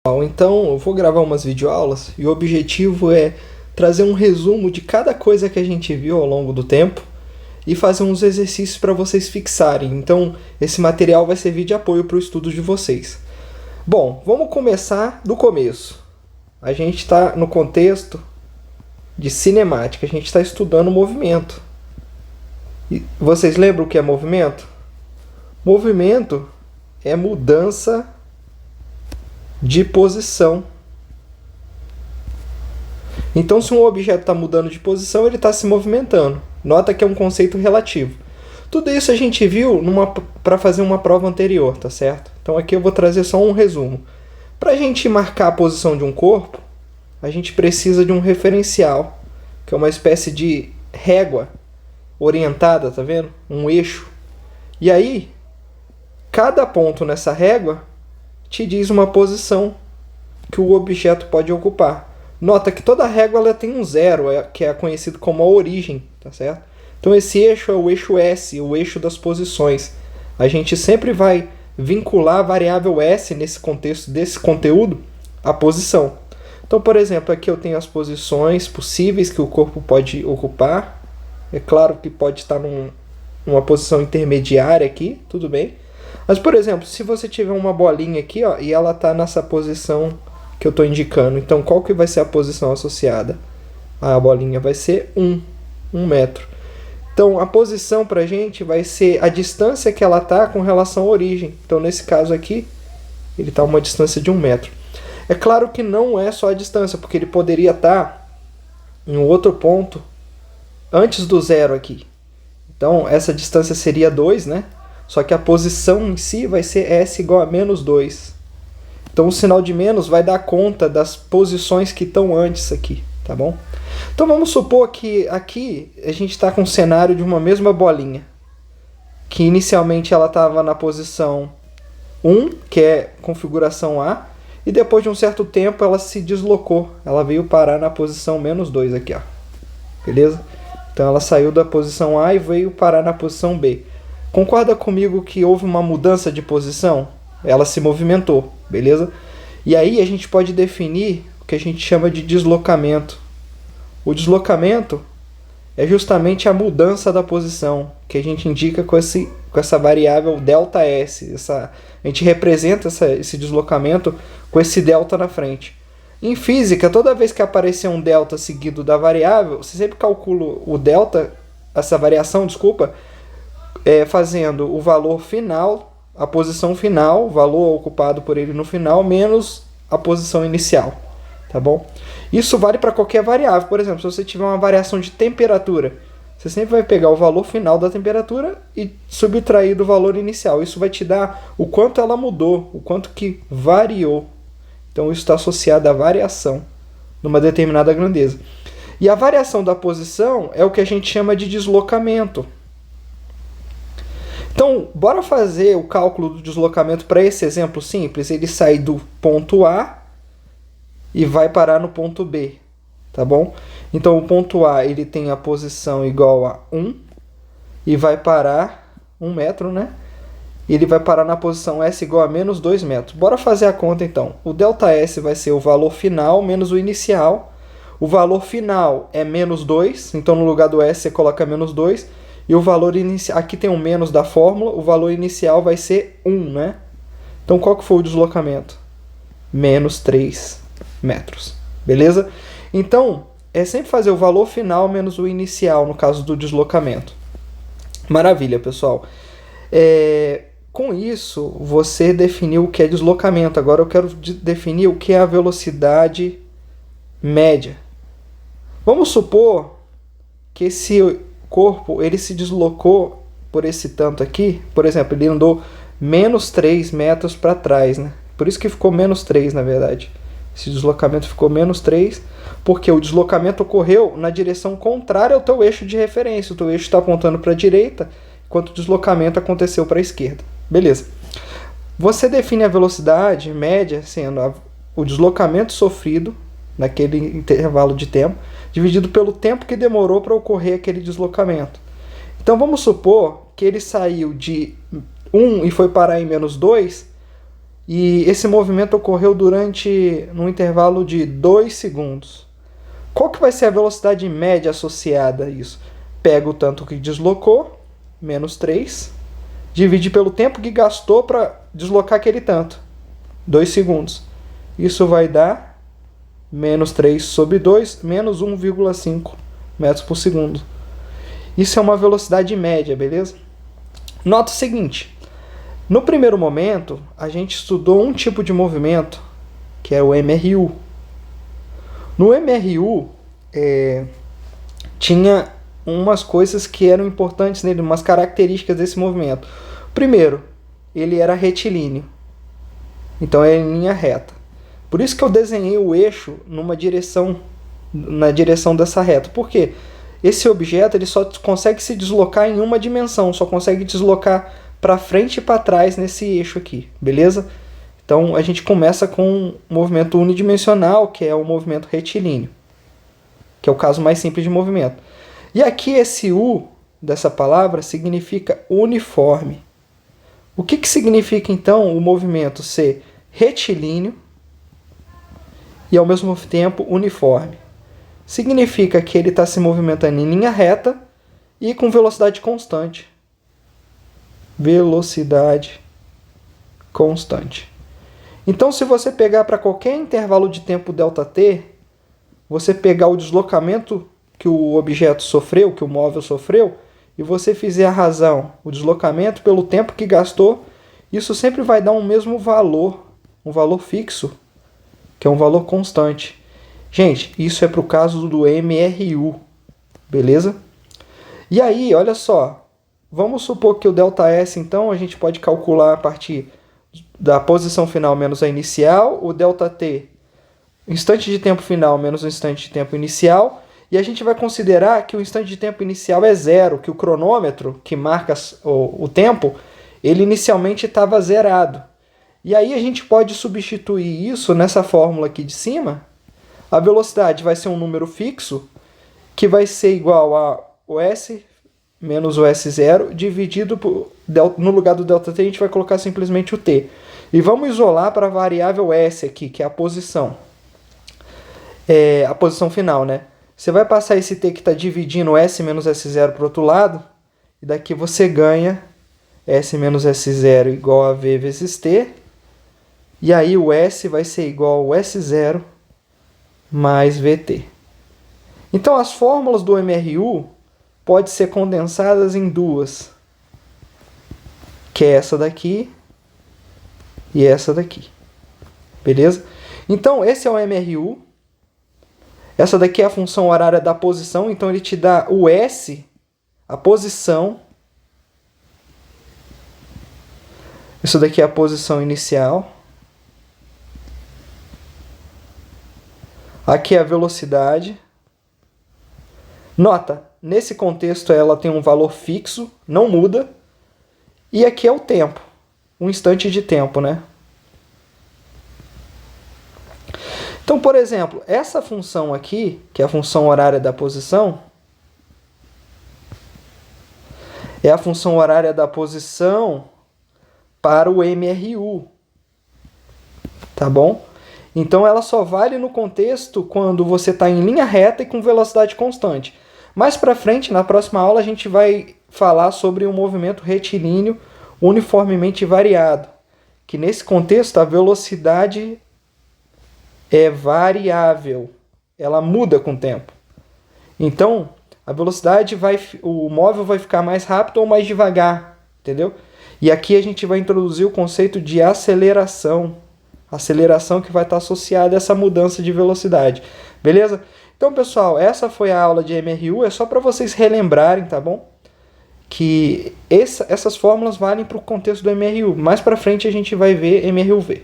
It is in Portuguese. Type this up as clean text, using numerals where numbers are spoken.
Então eu vou gravar umas videoaulas e o objetivo é trazer um resumo de cada coisa que a gente viu ao longo do tempo e fazer uns exercícios para vocês fixarem. Então esse material vai servir de apoio para o estudo de vocês. Bom, vamos começar do começo. A gente está no contexto de cinemática, a gente está estudando movimento. E vocês lembram o que é movimento? Movimento é mudança de posição. Então, se um objeto está mudando de posição, ele está se movimentando. Nota que é um conceito relativo. Tudo isso a gente viu para fazer uma prova anterior, tá certo? Então aqui eu vou trazer só um resumo. Para a gente marcar a posição de um corpo, a gente precisa de um referencial, que é uma espécie de régua orientada, tá vendo? Um eixo. E aí, cada ponto nessa régua te diz uma posição que o objeto pode ocupar. Nota que toda régua ela tem um zero, que é conhecido como a origem, tá certo? Então esse eixo é o eixo S, o eixo das posições. A gente sempre vai vincular a variável S nesse contexto desse conteúdo à posição. Então, por exemplo, aqui eu tenho as posições possíveis que o corpo pode ocupar. É claro que pode estar numa posição intermediária aqui, tudo bem. Mas, por exemplo, se você tiver uma bolinha aqui, ó, e ela está nessa posição que eu estou indicando, então qual que vai ser a posição associada? A bolinha vai ser 1 metro. Então, a posição para a gente vai ser a distância que ela está com relação à origem. Então, nesse caso aqui, ele está a uma distância de 1 metro. É claro que não é só a distância, porque ele poderia estar em um outro ponto antes do zero aqui. Então, essa distância seria 2, né? Só que a posição em si vai ser S igual a menos 2. Então o sinal de menos vai dar conta das posições que estão antes aqui, tá bom? Então vamos supor que aqui a gente está com um cenário de uma mesma bolinha. Que inicialmente ela estava na posição 1, que é configuração A. E depois de um certo tempo ela se deslocou. Ela veio parar na posição menos 2 aqui, ó. Beleza? Então ela saiu da posição A e veio parar na posição B. Concorda comigo que houve uma mudança de posição? Ela se movimentou, beleza? E aí a gente pode definir o que a gente chama de deslocamento. O deslocamento é justamente a mudança da posição, que a gente indica com essa variável ΔS. A gente representa esse deslocamento com esse delta na frente. Em física, toda vez que aparecer um delta seguido da variável, você sempre calcula o delta, essa variação, desculpa, fazendo o valor final, a posição final, o valor ocupado por ele no final, menos a posição inicial, tá bom? Isso vale para qualquer variável. Por exemplo, se você tiver uma variação de temperatura, você sempre vai pegar o valor final da temperatura e subtrair do valor inicial. Isso vai te dar o quanto ela mudou, o quanto que variou. Então isso está associado à variação numa determinada grandeza. E a variação da posição é o que a gente chama de deslocamento. Então, bora fazer o cálculo do deslocamento para esse exemplo simples. Ele sai do ponto A e vai parar no ponto B, tá bom? Então, o ponto A ele tem a posição igual a 1 e vai parar 1 metro, né? Ele vai parar na posição S igual a menos 2 metros. Bora fazer a conta, então. O ΔS vai ser o valor final menos o inicial. O valor final é menos 2, então no lugar do S você coloca menos 2. E o valor inicial, aqui tem um menos da fórmula, o valor inicial vai ser 1, né? Então qual que foi o deslocamento? Menos 3 metros, beleza? Então, é sempre fazer o valor final menos o inicial, no caso do deslocamento. Maravilha, pessoal. Com isso, você definiu o que é deslocamento. Agora eu quero definir o que é a velocidade média. Vamos supor que esse corpo ele se deslocou por esse tanto aqui. Por exemplo, ele andou menos 3 metros para trás, né? Por isso que ficou menos 3, na verdade. Esse deslocamento ficou menos 3, porque o deslocamento ocorreu na direção contrária ao teu eixo de referência. O teu eixo está apontando para a direita, enquanto o deslocamento aconteceu para a esquerda. Beleza. Você define a velocidade média sendo o deslocamento sofrido naquele intervalo de tempo, dividido pelo tempo que demorou para ocorrer aquele deslocamento. Então vamos supor que ele saiu de 1 e foi parar em menos 2 e esse movimento ocorreu durante um intervalo de 2 segundos. Qual que vai ser a velocidade média associada a isso? Pega o tanto que deslocou, menos 3, divide pelo tempo que gastou para deslocar aquele tanto, 2 segundos. Isso vai dar menos 3 sobre 2, menos 1,5 metros por segundo. Isso é uma velocidade média, beleza? Nota o seguinte, no primeiro momento, a gente estudou um tipo de movimento, que é o MRU. No MRU, tinha umas coisas que eram importantes nele, umas características desse movimento. Primeiro, ele era retilíneo, então é em linha reta. Por isso que eu desenhei o eixo na direção dessa reta. Por quê? Esse objeto ele só consegue se deslocar em uma dimensão, só consegue deslocar para frente e para trás nesse eixo aqui, beleza? Então a gente começa com um movimento unidimensional, que é o movimento retilíneo, que é o caso mais simples de movimento. E aqui esse U dessa palavra significa uniforme. O que significa então o movimento ser retilíneo e ao mesmo tempo uniforme? Significa que ele está se movimentando em linha reta e com velocidade constante. Velocidade constante. Então, se você pegar para qualquer intervalo de tempo ΔT, você pegar o deslocamento que o objeto sofreu, que o móvel sofreu, e você fizer a razão, o deslocamento pelo tempo que gastou, isso sempre vai dar um mesmo valor, um valor fixo, que é um valor constante. Gente, isso é para o caso do MRU, beleza? E aí, olha só, vamos supor que o ΔS, então, a gente pode calcular a partir da posição final menos a inicial, o ΔT, instante de tempo final menos o instante de tempo inicial, e a gente vai considerar que o instante de tempo inicial é zero, que o cronômetro, que marca o tempo, ele inicialmente estava zerado. E aí a gente pode substituir isso nessa fórmula aqui de cima. A velocidade vai ser um número fixo, que vai ser igual a o S menos o S0, dividido por, no lugar do ΔT a gente vai colocar simplesmente o T. E vamos isolar para a variável S aqui, que é a posição. A posição final, né? Você vai passar esse T que está dividindo S menos S0 para o outro lado, e daqui você ganha S menos S0 igual a V vezes T, e aí o S vai ser igual ao S0 mais VT. Então as fórmulas do MRU podem ser condensadas em duas, que é essa daqui e essa daqui. Beleza? Então esse é o MRU. Essa daqui é a função horária da posição, então ele te dá o S, a posição. Isso daqui é a posição inicial. Aqui é a velocidade. Nota, nesse contexto ela tem um valor fixo, não muda. E aqui é o tempo, um instante de tempo, né? Então, por exemplo, essa função aqui, que é a função horária da posição, é a função horária da posição para o MRU. Tá bom? Então ela só vale no contexto quando você está em linha reta e com velocidade constante. Mais para frente, na próxima aula, a gente vai falar sobre um movimento retilíneo uniformemente variado, que nesse contexto a velocidade é variável, ela muda com o tempo. Então, a velocidade o móvel vai ficar mais rápido ou mais devagar, entendeu? E aqui a gente vai introduzir o conceito de aceleração. Aceleração que vai estar associada a essa mudança de velocidade. Beleza? Então, pessoal, essa foi a aula de MRU. É só para vocês relembrarem, tá bom? Que essas fórmulas valem para o contexto do MRU. Mais para frente a gente vai ver MRUV.